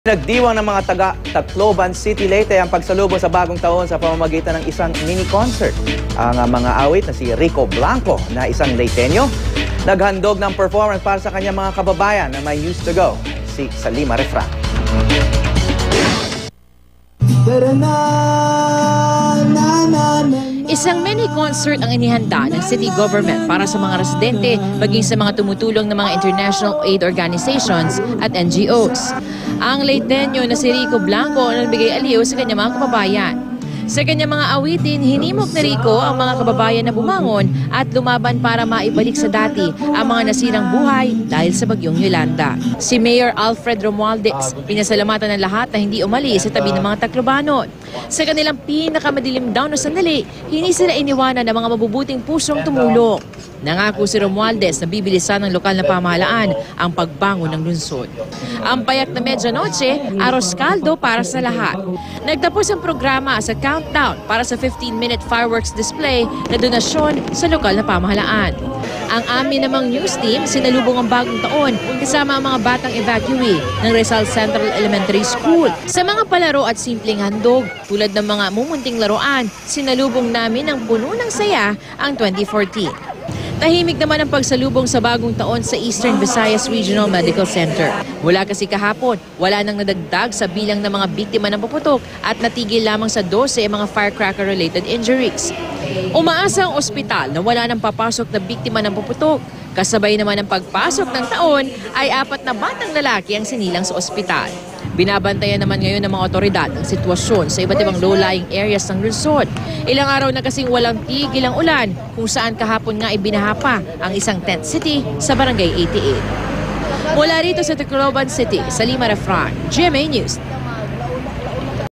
Nagdiwang ng mga taga Tacloban City Leyte ang pagsalubong sa bagong taon sa pamamagitan ng isang mini-concert. Ang mga awit na si Rico Blanco na isang Leyteño, naghandog ng performance para sa kanyang mga kababayan na may used to go, si Salima Refran. Isang mini-concert ang inihanda ng city government para sa mga residente maging sa mga tumutulong ng mga international aid organizations at NGOs. Ang Leyteño na si Rico Blanco ang nagbigay aliw sa kanyang mga kababayan. Sa kanyang mga awitin, hinimok ni Rico ang mga kababayan na bumangon at lumaban para maibalik sa dati ang mga nasirang buhay dahil sa bagyong Yolanda. Si Mayor Alfred Romualdez, pinasalamatan ng lahat na hindi umalis sa tabi ng mga Taclobanon. Sa kanilang pinakamadilim daw na sandali, hindi sila iniwanan ng mga mabubuting pusong tumulong. Nangako si Romualdez na bibilisan ng lokal na pamahalaan ang pagbangon ng lungsod. Ang payak na medyanoche, aros kaldo para sa lahat. Nagtapos ang programa sa countdown para sa 15-minute fireworks display na donasyon sa lokal na pamahalaan. Ang amin namang news team sinalubong ang bagong taon kasama ang mga batang evacuee ng Rizal Central Elementary School. Sa mga palaro at simpleng handog, tulad ng mga mumunting laruan, sinalubong namin ng puno ng saya ang 2014. Tahimik naman ang pagsalubong sa bagong taon sa Eastern Visayas Regional Medical Center. Mula kasi kahapon, wala nang nadagdag sa bilang ng mga biktima ng puputok at natigil lamang sa 12 ang mga firecracker-related injuries. Umaasa ang ospital na wala nang papasok na biktima ng puputok. Kasabay naman ng pagpasok ng taon ay 4 na batang lalaki ang sinilang sa ospital. Binabantayan naman ngayon ng mga otoridad ang sitwasyon sa iba't ibang low-lying areas ng lungsod. Ilang araw na kasing walang tigil ang ulan kung saan kahapon nga ibinaha pa ang isang tent city sa Barangay 88. Mula rito sa Tacloban City, Salima Refran, GMA News.